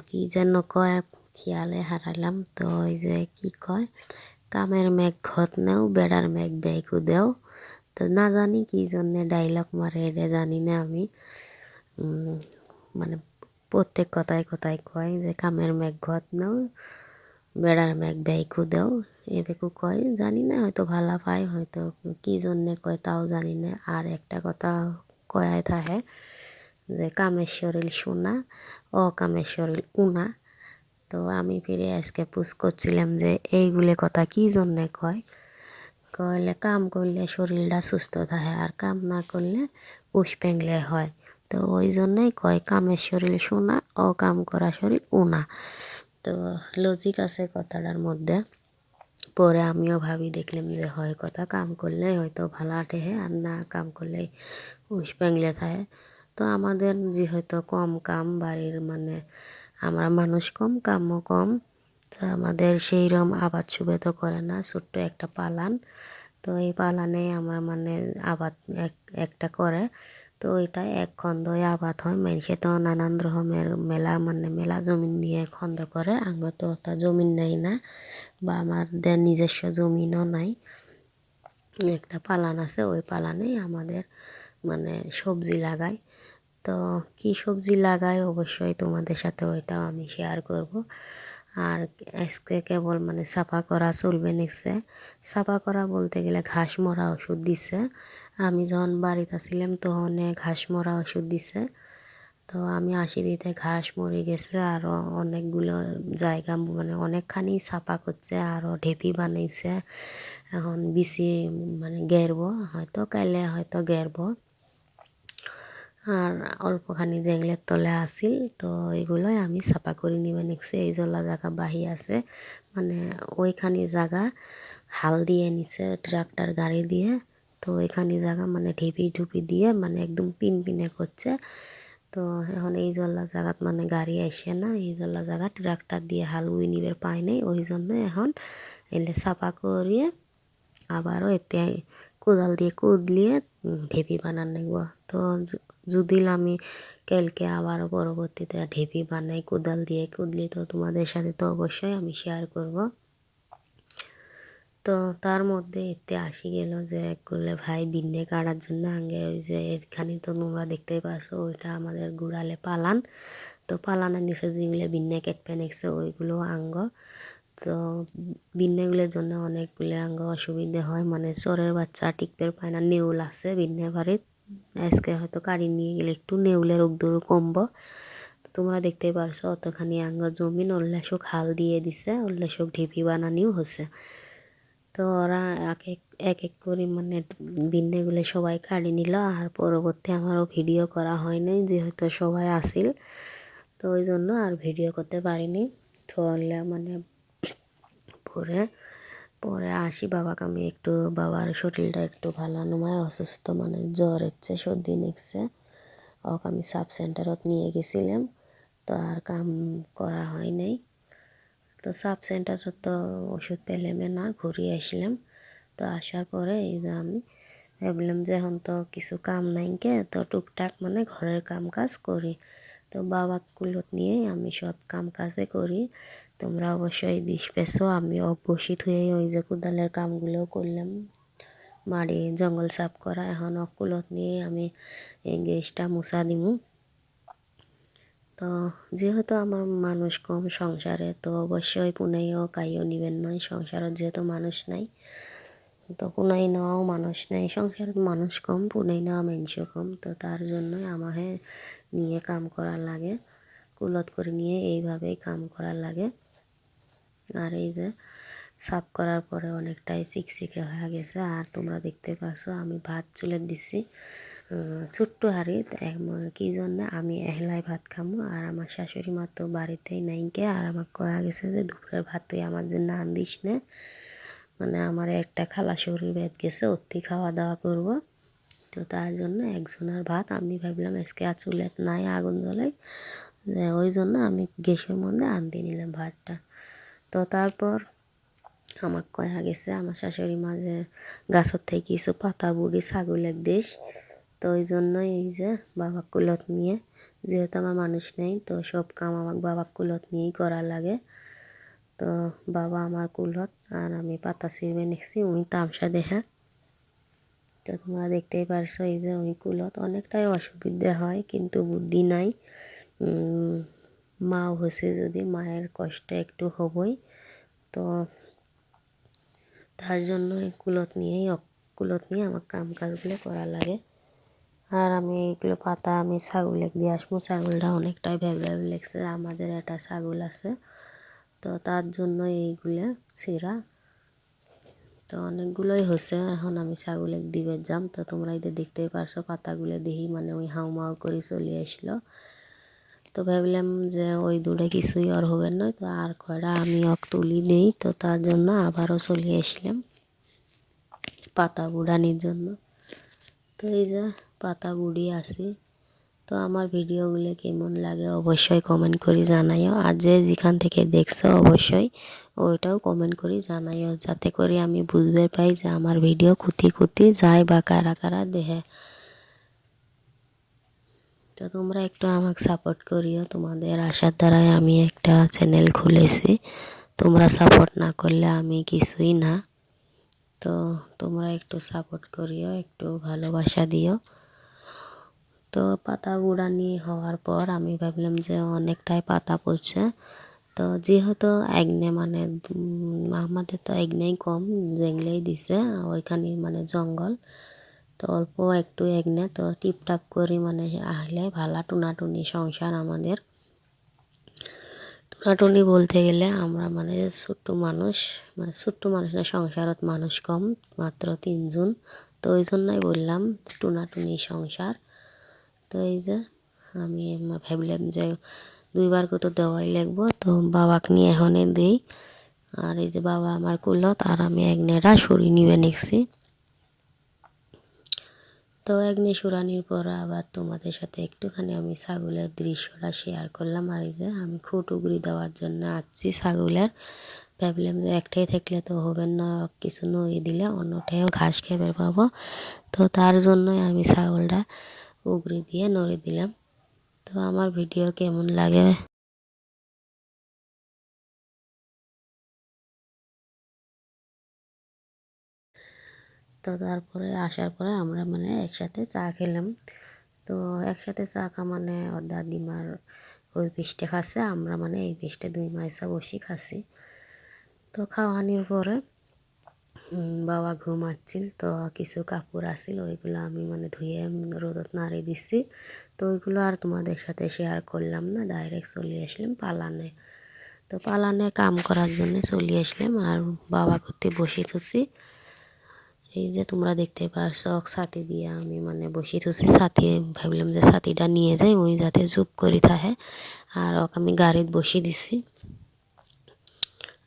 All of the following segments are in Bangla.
কি যেন কয় খেয়ালে হারালাম। তো ওই যে কি কয়, কামের মেঘ ঘত নেও বেড়ার মেঘ ব্যয়কু দেও। তো না জানি কি জন্যে ডাইলগ মারে এটা জানি না আমি। মানে প্রত্যেক কথায় কথায় কয় যে কামের মেঘ ঘত নেও বেড়ার মেঘ ব্যয়কু দেও, এবেকু কয় জানি না, হয়তো ভালা পায়, হয়তো কি জন্যে কয় তাও জানি না। আর একটা কথা কয়ায় থাকে যে কামের শরীর সোনা অকামের শরীর উনা। তো আমি ফিরে আজকে পুষ করছিলাম যে এইগুলো কথা কি জন্যে কয়। কইলে কাম করলে শরীরটা সুস্থ থাকে, আর কাম না করলে উস পেংলে হয়। তো ওই জন্যই কয় কামের শরীর সোনা অকাম করা শরীর উনা। তো লজিক আছে কথাটার মধ্যে। পরে আমিও ভাবি দেখলাম যে হয় কথা, কাম করলে হয়তো ভালো টেহে, আর না কাম করলে উস পেংলে থাকে। তো আমাদের যে হয়তো কম কাম বাড়ির, মানে আমরা মানুষ কম কামও কম। তো আমাদের সেইরকম আবাদ সুবে তো করে না, ছোট্ট একটা পালান। তো এই পালানে আমরা মানে আবাদ একটা করে। তো ওইটা এক খন্দই আবাদ হয়। মানুষে তো নানান রকমের মেলা, মানে মেলা জমিন নিয়ে খন্দ করে। আঙ্গ তো তা জমিন নাই না, বা আমাদের নিজস্ব জমিনও নাই। একটা পালান আছে, ওই পালানেই আমাদের মানে সবজি লাগাই। তো কি সবজি লাগাই অবশ্যই তোমাদের সাথে ওইটাও আমি শেয়ার করব। আর আজকে কেবল মানে সাফা করা চলবে নিচ্ছে। সাফা করা বলতে গেলে ঘাস মরা ওষুধ দিছে। আমি যখন বাড়িতে ছিলাম তখন ঘাস মরা ওষুধ দিছে। তো আমি আসি দিতে ঘাস মরে গেছে, আরও অনেকগুলো জায়গা মানে অনেকখানি সাফা করছে, আরও ঢেপি বানাইছে। এখন বিচি মানে গেরবো, হয়তো কাইলে হয়তো গেরবো। আর অল্পখানি জেংলের তলে আসিল, তো এগুলোই আমি সাফা করে নিবে নিচ্ছি। এই জলা জায়গা বাহি আছে, মানে ওইখানি জায়গা হাল দিয়ে নিছে ট্রাক্টর গাড়ি দিয়ে। তো ওইখানি জায়গা মানে ঢিপি ঢুপি দিয়ে মানে একদম পিন পিনে করছে। তো এখন এই জল্লা জায়গাত মানে গাড়ি আসে না, এই জল্লা জায়গা ট্রাক্টর দিয়ে হাল উই নিবার পায় নাই। ওই জন্য এখন এলে সাফা করিয়ে আবারও এতে কোদাল দিয়ে কুদলিয়ে ঢেপি বানান নেব। তো যদি আমি কালকে আবারও পরবর্তীতে ঢেপি বানাই কোদাল দিয়ে কুদলি, তো তোমাদের সাথে তো অবশ্যই আমি শেয়ার করব। তো তার মধ্যে এতে আসি গেল যে করলে ভাই বিন্নে কাটার জন্য আগে ওই যে এখানে তো তোমরা দেখতেই পাচ্ছ, ওইটা আমাদের গুড়ালে পালান। তো পালানের নিচে যেগুলো বিন্নে কেটপে নিচ্ছে ওইগুলো আঙ্গ। তো বিন্নেগুলোর জন্য অনেকগুলো আঙ্গ অসুবিধা হয়, মানে চোরের বাচ্চা টিকপের পায় না। নেউল আছে বিন্নে বাড়ির, আজকে হয়তো কাড়ি নিয়ে গেলে একটু নেউলের উদ্দুরু কমবো। তোমরা দেখতেই পারছো অতখানি আঙ্গ জমিন উল্লাসক হাল দিয়ে দিছে, উল্লাসক ঢিপি বানানিও হচ্ছে। তো ওরা এক এক করে মানে বিন্নেগুলো সবাই কাড়ি নিল। আর পরবর্তী আমারও ভিডিও করা হয় নাই, যেহেতু সবাই আসিল। তো ওই জন্য আর ভিডিও করতে পারিনি। তো মানে পরে পরে আসি বাবাকে আমি একটু, বাবার শরীরটা একটু ভালো নয়, অসুস্থ, মানে জ্বর হচ্ছে, সর্দি নিচ্ছে। ওকে আমি সাব সেন্টারত নিয়ে গেছিলাম। তো আর কাম করা হয় নাই। তো সাব সেন্টারত তো ওষুধ পেলামে না, ঘুরিয়ে আসলাম। তো আসার পরে এই যে আমি ভাবলাম যে এখন তো কিছু কাম নাই কে, তো টুকটাক মানে ঘরের কাম কাজ করি। তো বাবা কুলত নিয়েই আমি সব কাম কাজে করি। তোমরা অবশ্যই দিস পেছো, আমি অবশ্যই হয়ে ওই যে কোদালের কামগুলোও করলাম, মাড়ি জঙ্গল সাফ করা। এখন অকুলত নিয়ে আমি এই গ্যাসটা মুছা দিমু। তো যেহেতু আমার মানুষ কম সংসারে, তো অবশ্যই পুনাইও কাইও নিবেন নয়, সংসারের যেহেতু মানুষ নাই। তো পুনাই নেওয়াও মানুষ নাই, সংসারে মানুষ কম, পুনাই নেওয়া মানুষও কম। তো তার জন্যই আমাকে নিয়ে কাম করার লাগে, কুলত করে নিয়ে এইভাবেই কাম করার লাগে। আর এই যে সাফ করার পরে অনেকটাই চিকচিকে হয়ে গেছে। আর তোমরা দেখতে পাচ্ছ আমি ভাত চুলে দিছি ছোট্ট হাঁড়িত। কি জন্য আমি একলাই ভাত খামো, আর আমার শাশুড়ি মা তো বাড়িতেই নাইকে। আর আমার কয়া গেছে যে দুপুরের ভাত তুই আমার জন্য আনদিস না, মানে আমার একটা খালা শরীর বেদ গেছে, অতি খাওয়া দাওয়া করব। তো তার জন্য একজনের ভাত আমি ভাবলাম আজকে আর চুলেত নাই আগুন জ্বলাই, ওই জন্য আমি গ্যাসের মধ্যে আনতে নিলাম ভাতটা। তো তারপর আমার কয়া গেছে আমার শাশুড়ি মা যে গাছের থেকে কিছু পাতা বুড়ি ছাগলের দেশ। তো ওই জন্যই এই যে বাবা কুলত নিয়ে যেহেতু আমার মানুষ নেই তো সব কাম আমার বাবা কুলত নিয়েই করা লাগে। তো বাবা আমার কুলত আর আমি পাতা ছিঁড়বে নিচ্ছি, ওই তামসা দেখে। তো তোমরা দেখতেই পারছো এই যে ওই কুলত অনেকটাই অসুবিধা হয়, কিন্তু বুদ্ধি নাই। মাও হয়েছে যদি মায়ের কষ্ট একটু হবই, তো তার জন্য কুলত নিয়ে আমার কাম কাজগুলো করা লাগে। আর আমি এইগুলো পাতা আমি ছাগলকে দিয়ে আসবো, ছাগলটা অনেকটাই ভ্যাবলাভ লাগছে। আমাদের একটা ছাগল আছে, তো তার জন্য এইগুলো ছিঁড়া। তো অনেকগুলোই হয়েছে, এখন আমি ছাগলকে দিবে যাম। তো তোমরা এই দেখতেই পারছো পাতাগুলো দেখি মানে ওই হাউমাউ করে চলে আসলো। তো ভাবলাম যে ওই দূরে কিছুই আর হবে না, তো আর কয়টা আমি তুলি নেই, তো তার জন্য আবারও চলে আসলাম পাতা বুড়ানির জন্য। তো এই যে পাতা বুড়ি আসি। তো আমার ভিডিওগুলো কেমন লাগে অবশ্যই কমেন্ট করে জানাইও, আর যে যেখান থেকে দেখছো অবশ্যই ওইটাও কমেন্ট করে জানাইও, যাতে করে আমি বুঝতে পাই যে আমার ভিডিও কুতি যায় বা কারা কারা দেখে। তো তোমরা একটু আমাকে সাপোর্ট করিও, তোমাদের আশার দ্বারাই আমি একটা চ্যানেল খুলেছি। তোমরা সাপোর্ট না করলে আমি কিছুই না। তো তোমরা একটু সাপোর্ট করিও, একটু ভালোবাসা দিও। তো পাতা বুড়ানি হওয়ার পর আমি ভাবলাম যে অনেকটাই পাতা পড়ছে, তো যেহেতু একনে মানে আমাদের তো একনেই কম, জেংলেই দিছে ওইখানে মানে জঙ্গল, তো অল্প একটু একনে তো টিপটাপ করি মানে আসলে ভালা টুনাটুনি সংসার আমাদের। টুনাটুনি বলতে গেলে আমরা মানে ছোট্ট মানুষ, মানে ছোট্ট মানুষ না, সংসারত মানুষ কম, মাত্র 3 জন। তো ওই জন্যই বললাম টুনাটুনি সংসার। তো এই যে আমি ভাবলাম যে 2বার কত দেওয়াই লাগবো, তো বাবাকে নিয়ে এখনই দিই। আর এই যে বাবা আমার কুলত আর আমি একনেটা সরি নিবে নিচ্ছি। তো একনে সুরানির পর আবার তোমাদের সাথে একটুখানি আমি ছাগলের দৃশ্যটা শেয়ার করলাম। আর এই যে আমি খুঁটুগুড়ি দেওয়ার জন্য আসছি ছাগলের, ভাবলাম যে একটাই থাকলে তো হবে না, কিছু নই দিলে অন্যটাও ঘাস খেয়ে পাবো। তো তার জন্যই আমি ছাগলটা উগড়ি দিয়ে নড়ে দিলাম। তো আমার ভিডিও কেমন লাগে তো তারপরে আসার পরে আমরা মানে একসাথে চা খেলাম। তো একসাথে চা খা মানে ওর দাদিমার ওই পিসটা খাচ্ছে, আমরা মানে এই পিসটা 2 মাইসা বসে খাচ্ছি। তো খাওয়ানোর পরে বাবা ঘুমাচ্ছিল, তো কিছু কাপড় আসছিল ওইগুলো আমি মানে ধুয়ে রোদত নাড়ি দিছি। তো ওইগুলো আর তোমাদের সাথে শেয়ার করলাম না, ডাইরেক্ট চলে আসলাম পালানে। তো পালানে কাম করার জন্য চলে আসলাম, আর বাবা করতে বসে থুছি। এই যে তোমরা দেখতে পাচ্ছ ছাতি দিয়ে আমি মানে বসে থুছি, ছাতি ভাবলাম যে ছাতিটা নিয়ে যাই ওই যাতে জুপ করে থাকে, আর আমি গাড়িত বসিয়ে দিছি।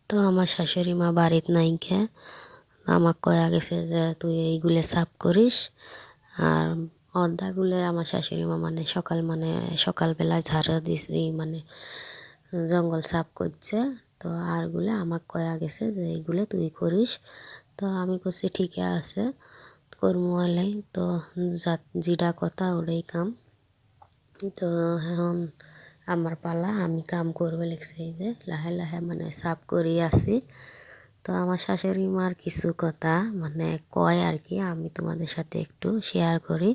তো আমার শাশুড়ি মা বাড়িত নাই কে, আমাকে কয়া গেছে যে তুই এইগুলো সাফ করিস। আর অর্ধাগুলো আমার শাশুড়ি মা মানে সকালবেলায় ঝাড়া দিছি মানে জঙ্গল সাফ করছে। তো আরগুলো আমাকে কয়া গেছে যে এইগুলো তুই করিস। তো আমি করছি ঠিক আছে কর্মওয়ালাই, তো যেটা কথা ওটাই কাম। তো এখন আমার পালা, আমি কাম করবে লাগছে। এই যে লাহে লাহে মানে সাফ করি আসি। তো আমার শাশুড়ি মার কিছু কথা মানে কয় আর কি, আমি তোমাদের সাথে একটু শেয়ার করি।